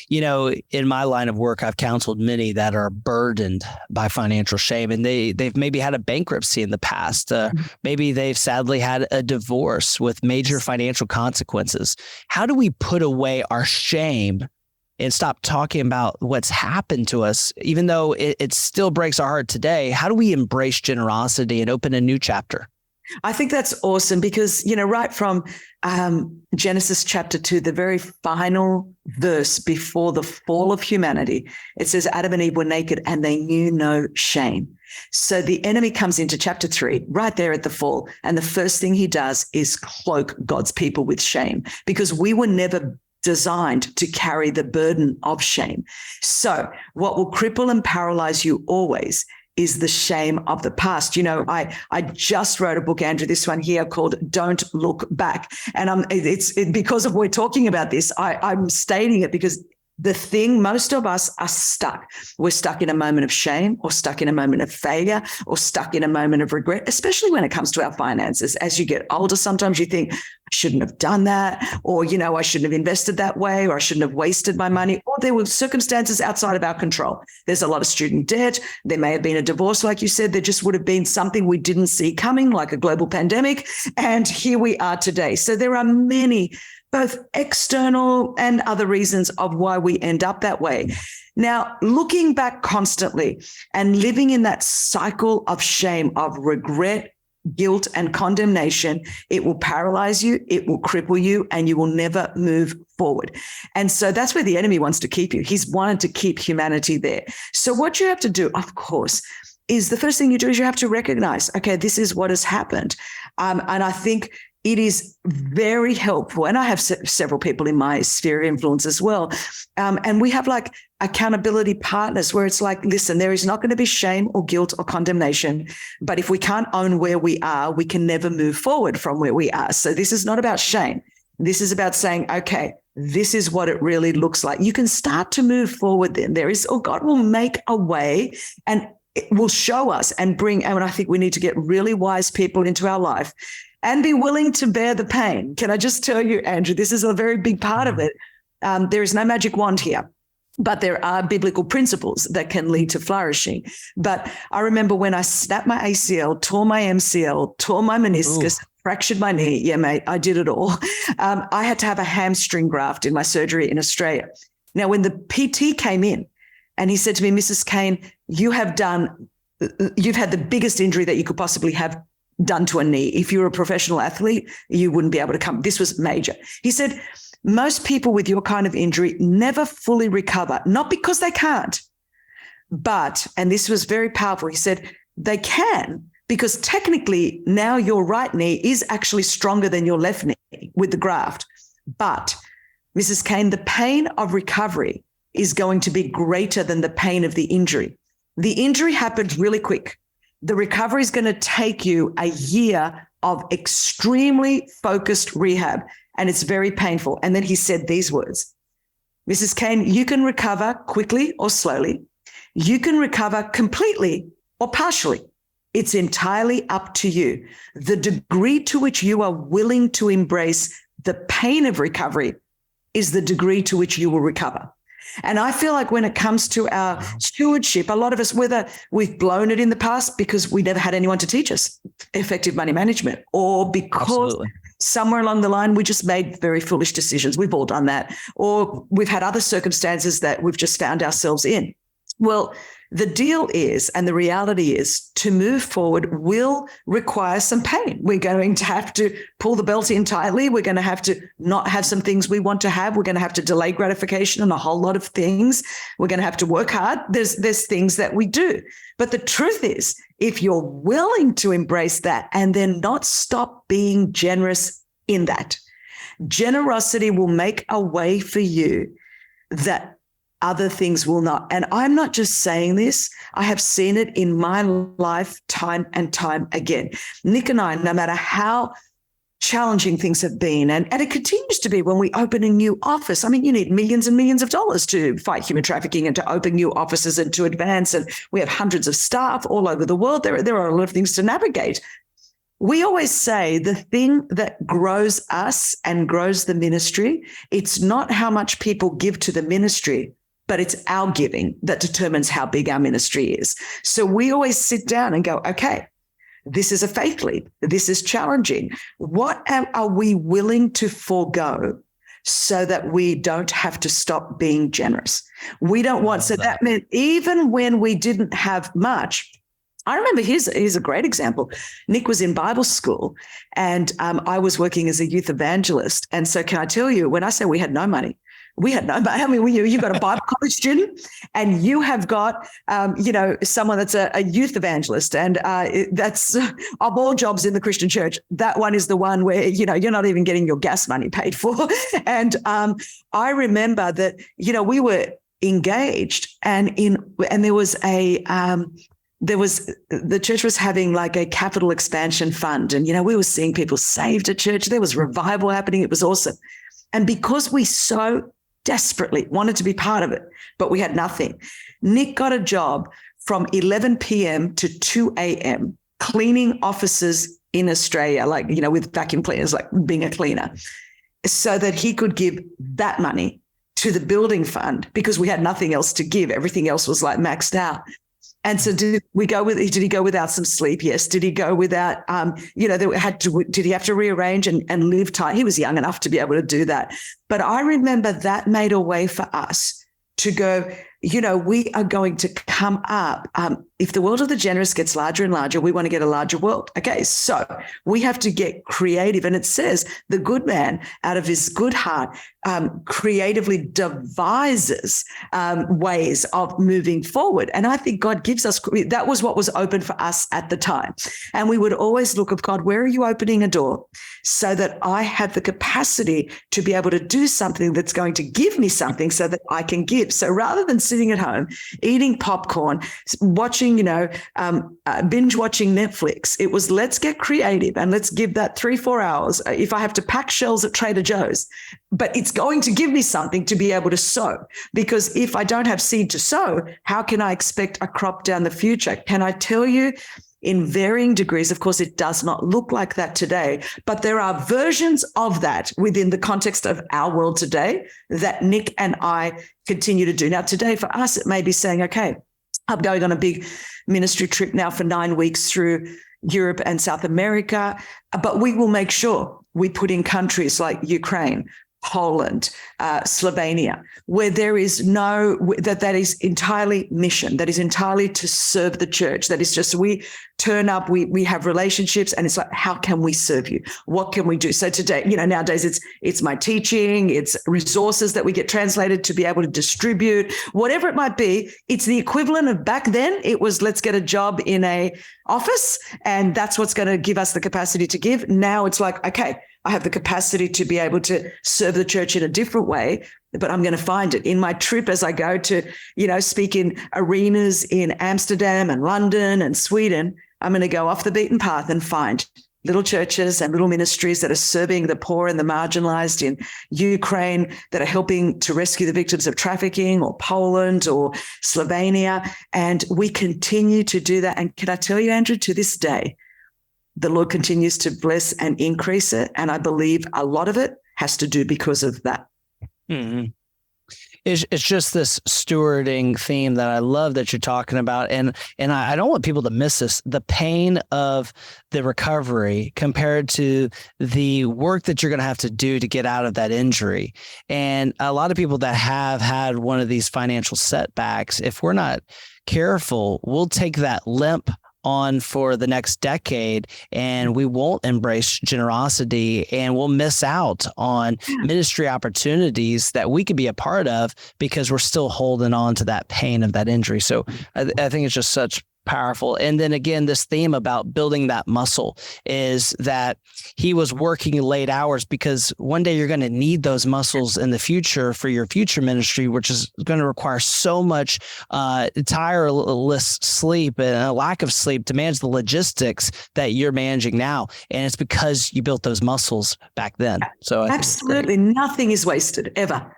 In my line of work, I've counseled many that are burdened by financial shame, and they've maybe had a bankruptcy in the past. Maybe they've sadly had a divorce with major financial consequences. How do we put away our shame and stop talking about what's happened to us, even though it still breaks our heart today? How do we embrace generosity and open a new chapter? I think that's awesome because, right from Genesis chapter 2, the very final verse before the fall of humanity, it says Adam and Eve were naked and they knew no shame. So the enemy comes into chapter 3 right there at the fall. And the first thing he does is cloak God's people with shame because we were never designed to carry the burden of shame. So what will cripple and paralyze you always is the shame of the past. I just wrote a book, Andrew, this one here called Don't Look Back. And it's because of we're talking about this, I'm stating it because the thing, most of us are stuck. We're stuck in a moment of shame or stuck in a moment of failure or stuck in a moment of regret, especially when it comes to our finances. As you get older, sometimes you think, I shouldn't have done that, or, I shouldn't have invested that way, or I shouldn't have wasted my money, or there were circumstances outside of our control. There's a lot of student debt. There may have been a divorce, like you said. There just would have been something we didn't see coming, like a global pandemic. And here we are today. So there are many both external and other reasons of why we end up that way. Now, looking back constantly and living in that cycle of shame, of regret, guilt, and condemnation, it will paralyze you, it will cripple you, and you will never move forward. And so that's where the enemy wants to keep you. He's wanted to keep humanity there. So what you have to do, of course, is the first thing you do is you have to recognize, okay, this is what has happened. And I think it is very helpful. And I have several people in my sphere of influence as well. And we have like accountability partners where it's like, listen, there is not going to be shame or guilt or condemnation. But if we can't own where we are, we can never move forward from where we are. So this is not about shame. This is about saying, okay, this is what it really looks like. You can start to move forward then. God will make a way and it will show us and bring, and I think we need to get really wise people into our life and be willing to bear the pain. Can I just tell you, Andrew, this is a very big part of it. There is no magic wand here, but there are biblical principles that can lead to flourishing. But I remember when I snapped my ACL, tore my MCL, tore my meniscus, fractured my knee. Yeah, mate, I did it all. I had to have a hamstring graft in my surgery in Australia. Now, when the PT came in and he said to me, Mrs. Caine, you've had the biggest injury that you could possibly have done to a knee. If you're a professional athlete, you wouldn't be able to come. This was major. He said, most people with your kind of injury never fully recover, not because they can't, but, and this was very powerful, he said, they can because technically now your right knee is actually stronger than your left knee with the graft. But Mrs. Caine, the pain of recovery is going to be greater than the pain of the injury. The injury happened really quick. The recovery is going to take you a year of extremely focused rehab, and it's very painful. And then he said these words, Mrs. Caine, you can recover quickly or slowly. You can recover completely or partially. It's entirely up to you. The degree to which you are willing to embrace the pain of recovery is the degree to which you will recover. And I feel like when it comes to our stewardship, a lot of us, whether we've blown it in the past because we never had anyone to teach us effective money management, or because somewhere along the line we just made very foolish decisions. We've all done that. Or we've had other circumstances that we've just found ourselves in. Well, the deal is, and the reality is, to move forward will require some pain. We're going to have to pull the belt in tightly. We're going to have to not have some things we want to have. We're going to have to delay gratification on a whole lot of things. We're going to have to work hard. There's things that we do. But the truth is, if you're willing to embrace that and then not stop being generous in that, generosity will make a way for you that other things will not. And I'm not just saying this. I have seen it in my life time and time again. Nick and I, no matter how challenging things have been, and it continues to be when we open a new office. I mean, you need millions and millions of dollars to fight human trafficking and to open new offices and to advance. And we have hundreds of staff all over the world. There are a lot of things to navigate. we always say the thing that grows us and grows the ministry, it's not how much people give to the ministry, but it's our giving that determines how big our ministry is. So we always sit down and go, okay, this is a faith leap. This is challenging. What are we willing to forego so that we don't have to stop being generous? We don't want, so that meant even when we didn't have much, I remember, here's a great example. Nick was in Bible school and I was working as a youth evangelist. And so can I tell you, when I say we had no money, we had no money. I mean, you've got a Bible college student and you have got, someone that's a youth evangelist. And that's of all jobs in the Christian church, that one is the one where, you're not even getting your gas money paid for. And I remember that, we were engaged and there was the church was having like a capital expansion fund. And, we were seeing people saved at church. There was revival happening. It was awesome. And because we so desperately wanted to be part of it, but we had nothing, Nick got a job from 11 p.m. to 2 a.m. cleaning offices in Australia, like, with vacuum cleaners, like being a cleaner, so that he could give that money to the building fund because we had nothing else to give. Everything else was like maxed out. And so did he go without some sleep? Yes. Did he go without, did he have to rearrange and live tight? He was young enough to be able to do that. But I remember that made a way for us to go, we are going to come up. If the world of the generous gets larger and larger, we want to get a larger world. Okay, so we have to get creative. And it says the good man out of his good heart creatively devises ways of moving forward. And I think God gives us, that was what was open for us at the time. And we would always look at God, where are you opening a door so that I have the capacity to be able to do something that's going to give me something so that I can give. So rather than sitting at home, eating popcorn, watching, binge watching Netflix, it was, let's get creative and let's give that 3-4 hours. If I have to pack shelves at Trader Joe's, but it's going to give me something to be able to sow, because if I don't have seed to sow, how can I expect a crop down the future? Can I tell you, in varying degrees, of course, it does not look like that today, but there are versions of that within the context of our world today that Nick and I continue to do. Now, today for us, it may be saying, okay, I'm going on a big ministry trip now for 9 weeks through Europe and South America, but we will make sure we put in countries like Ukraine, Poland, Slovenia, where there is that is entirely mission, that is entirely to serve the church. That is just, we turn up, we have relationships, and it's like, how can we serve you? What can we do? So today, nowadays it's my teaching, it's resources that we get translated to be able to distribute, whatever it might be. It's the equivalent of back then. It was, let's get a job in a office, and that's what's going to give us the capacity to give. Now it's like, okay, I have the capacity to be able to serve the church in a different way, but I'm going to find it in my trip as I go to, speak in arenas in Amsterdam and London and Sweden. I'm going to go off the beaten path and find little churches and little ministries that are serving the poor and the marginalized in Ukraine, that are helping to rescue the victims of trafficking, or Poland or Slovenia. And we continue to do that. And can I tell you, Andrew, to this day, the Lord continues to bless and increase it. And I believe a lot of it has to do because of that. Mm-hmm. It's just this stewarding theme that I love that you're talking about. And I don't want people to miss this, the pain of the recovery compared to the work that you're going to have to do to get out of that injury. And a lot of people that have had one of these financial setbacks, if we're not careful, we'll take that limp on for the next decade, and we won't embrace generosity, and we'll miss out on ministry opportunities that we could be a part of because we're still holding on to that pain of that injury. So I think it's just such powerful. And then again, this theme about building that muscle is that he was working late hours because one day you're going to need those muscles in the future for your future ministry, which is going to require so much tireless sleep and a lack of sleep to manage the logistics that you're managing now. And it's because you built those muscles back then. So absolutely nothing is wasted ever.